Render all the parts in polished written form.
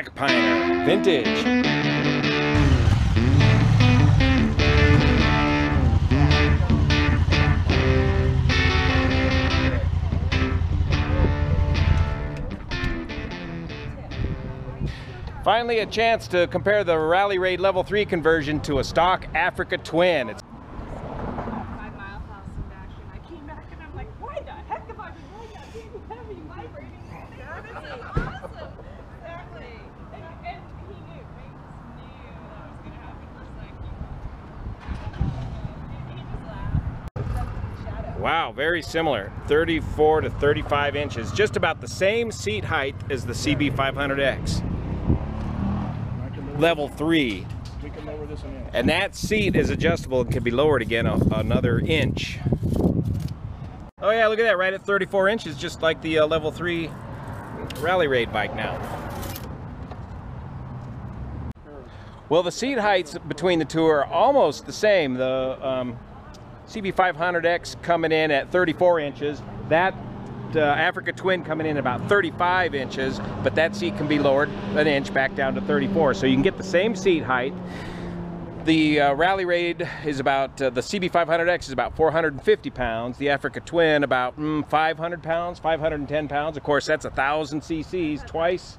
Black Piner Vintage. Finally, a chance to compare the Rally Raid Level 3 conversion to a stock Africa Twin. It's 5 mile house in action. I came back and I'm like, why the heck have I been doing that big heavy vibrating thing? This is awesome. Exactly. And he knew, right? He knew that was going to happen for a second. He just laughed. Shadow. wow, very similar. 34 to 35 inches. Just about the same seat height as the CB500X. Level 3. We can lower this an inch. And that seat is adjustable and can be lowered again another inch. Oh yeah, look at that, right at 34 inches, just like the Level 3 Rally Raid bike now. Well, the seat heights between the two are almost the same. The CB500X coming in at 34 inches. That Africa Twin coming in about 35 inches, but that seat can be lowered an inch back down to 34. So you can get the same seat height. The Rally Raid is about, the CB500X is about 450 pounds. The Africa Twin about 500 pounds, 510 pounds. Of course, that's 1,000 cc's, twice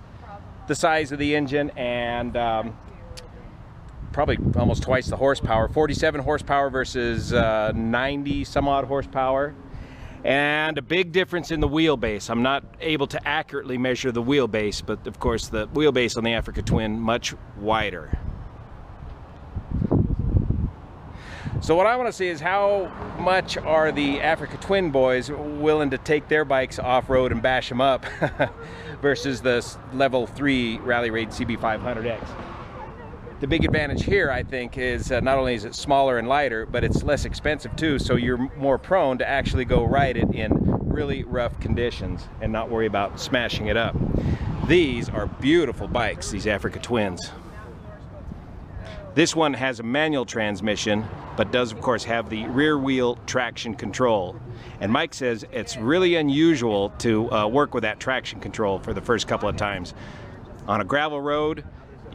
the size of the engine, and probably almost twice the horsepower. 47 horsepower versus 90 some odd horsepower. And a big difference in the wheelbase. I'm not able to accurately measure the wheelbase, but of course the wheelbase on the Africa Twin much wider. So what I want to see is how much are the Africa Twin boys willing to take their bikes off-road and bash them up versus the Level 3 Rally Raid CB500X. The big advantage here, I think, is not only is it smaller and lighter, but it's less expensive too, so you're more prone to actually go ride it in really rough conditions and not worry about smashing it up. These are beautiful bikes, these Africa Twins. This one has a manual transmission, but does of course have the rear wheel traction control. And Mike says it's really unusual to work with that traction control for the first couple of times. On a gravel road,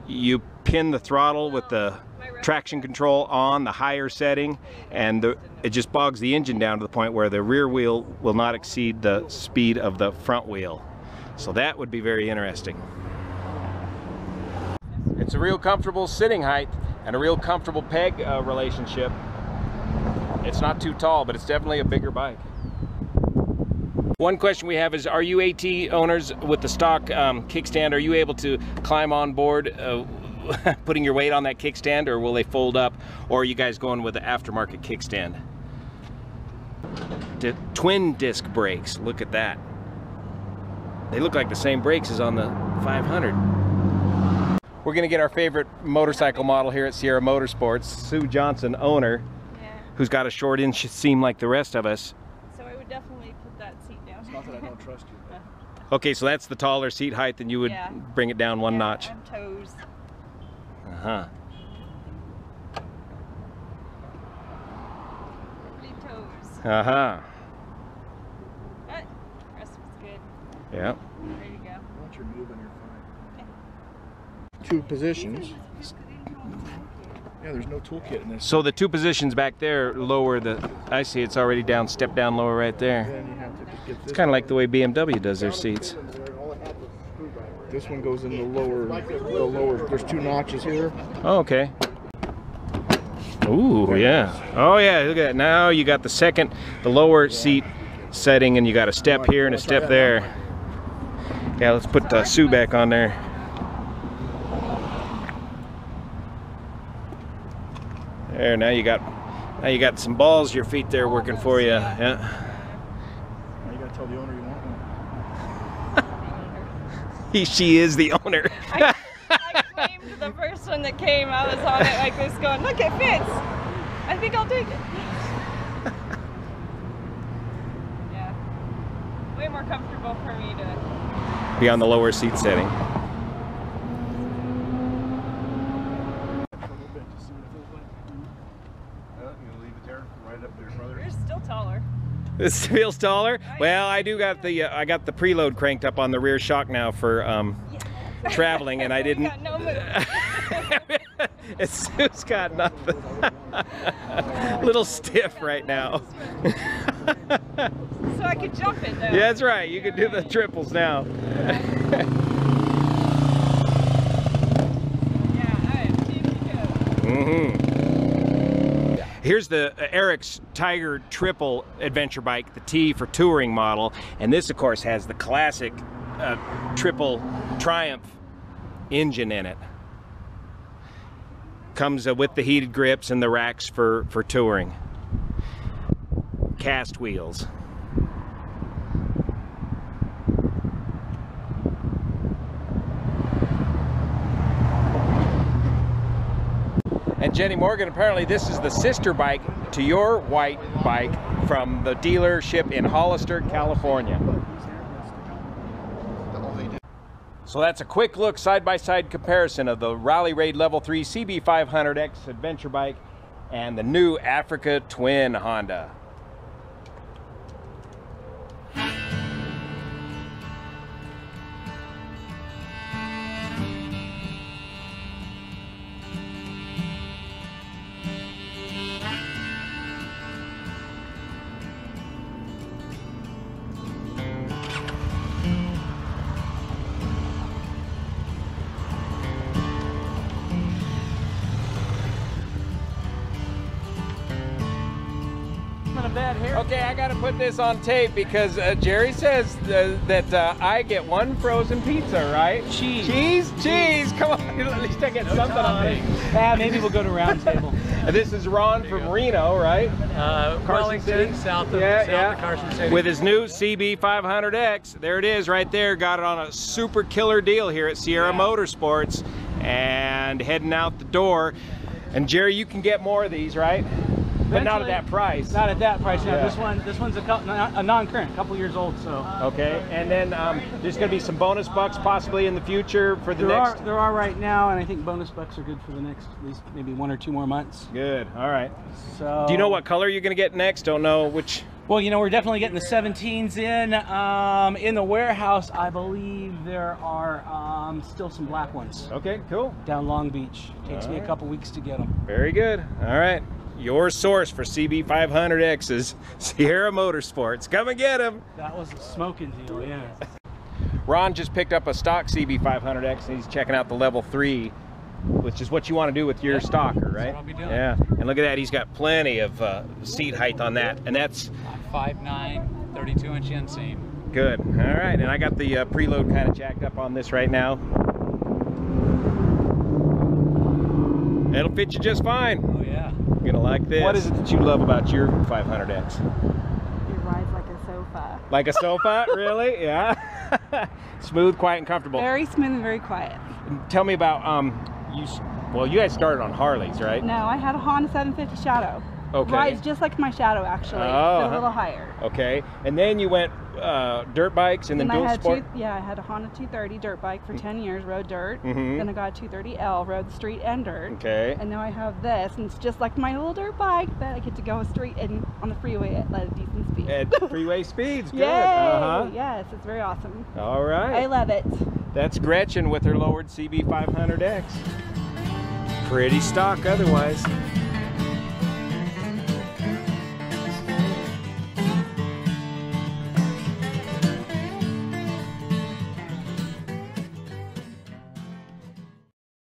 you pin the throttle with the traction control on the higher setting, and it just bogs the engine down to the point where the rear wheel will not exceed the speed of the front wheel. So that would be very interesting. It's a real comfortable sitting height and a real comfortable peg relationship. It's not too tall, but it's definitely a bigger bike. One question we have is, are you AT owners with the stock kickstand, are you able to climb on board putting your weight on that kickstand, or will they fold up, or are you guys going with the aftermarket kickstand? The twin disc brakes, look at that. They look like the same brakes as on the 500. We're gonna get our favorite motorcycle model here at Sierra Motorsports, Sue Johnson, owner, who's got a short inch seam like the rest of us. So I would definitely put that seat down. It's not that I don't trust you, but... Okay, so that's the taller seat height, and you would bring it down one notch. On toes. Uh-huh. Pretty toes. Uh-huh. But rest was good. Yeah. Ready to go. Once you're moving, you're fine. Two positions. Yeah, there's no toolkit in this. So the two positions back there lower the, I see it's already down, step down lower right there. Then you have to just get this. It's kind of like the way BMW does their seats. This one goes in the lower, there's two notches here. Oh, okay. Ooh, yeah. Oh yeah, look at that. Now you got the lower seat setting, and you got a step here and a step there. Yeah, let's put Sue back on there. There, now you got some balls your feet there working for you. Yeah. Now you gotta tell the owner you want one. She is the owner. I claimed the first one that came. I was on it like this going, look, it fits. I think I'll take it. Yeah. Way more comfortable for me to be on the lower seat setting. You're still taller. This feels taller. Well, I do got the I got the preload cranked up on the rear shock now for traveling, and I didn't. Got no move. Sue's got nothing. Little stiff right now. So I could jump it though. Yeah, that's right. You can do the triples now. Yeah, I am team to go. Mm-hmm. Here's the Eric's Tiger Triple adventure bike, the T for touring model, and this of course has the classic triple Triumph engine in it. Comes with the heated grips and the racks for touring. Cast wheels. And Jenny Morgan, apparently this is the sister bike to your white bike from the dealership in Hollister, California. So that's a quick look side-by-side comparison of the Rally Raid Level 3 CB500X adventure bike and the new Africa Twin Honda. Okay, I gotta put this on tape because Jerry says that I get one frozen pizza, right? Cheese. Cheese! Come on, at least I get something on it. Maybe we'll go to Round Table. This is Ron from Reno, right? Wellington, south of Carson City. With his new CB500X. There it is right there. Got it on a super killer deal here at Sierra Motorsports. And heading out the door. And Jerry, you can get more of these, right? But not at that price. Not at that price. No, this one's a non-current, a couple years old. So. Okay, and then there's going to be some bonus bucks possibly in the future for the next. There are right now, and I think bonus bucks are good for the next at least maybe 1 or 2 more months. Good. All right. So. Do you know what color you're going to get next? Don't know which. Well, you know, we're definitely getting the 17s in. In the warehouse, I believe there are still some black ones. Okay, cool. Down Long Beach. Takes me a couple weeks to get them. Very good. All right. Your source for CB500X is Sierra Motorsports. Come and get them. That was a smoking deal, yeah. Ron just picked up a stock CB500X and he's checking out the level 3, which is what you want to do with your stalker, right? That's what I'll be doing. Yeah. And look at that, he's got plenty of seat height on that, and that's 5'9", 32-inch inseam. good. All right, and I got the preload kind of jacked up on this right now. It'll fit you just fine. Oh yeah. You're gonna like this. What is it that you love about your 500X? It rides like a sofa. Like a sofa? Really? Yeah. Smooth, quiet, and comfortable. Very smooth and very quiet. Tell me about you guys started on Harleys, right? No, I had a Honda 750 Shadow. Okay. Rides just like my Shadow actually, Oh, but a little higher. Okay, and then you went dirt bikes and then dual sport. I had a Honda 230 dirt bike for 10 years, rode dirt. Mm-hmm. Then I got a 230L, rode street and dirt. Okay. And now I have this, and it's just like my little dirt bike, but I get to go street and on the freeway at a decent speed. At freeway speeds, good. Yay! Uh-huh. Yes, it's very awesome. All right. I love it. That's Gretchen with her lowered CB500X. Pretty stock otherwise.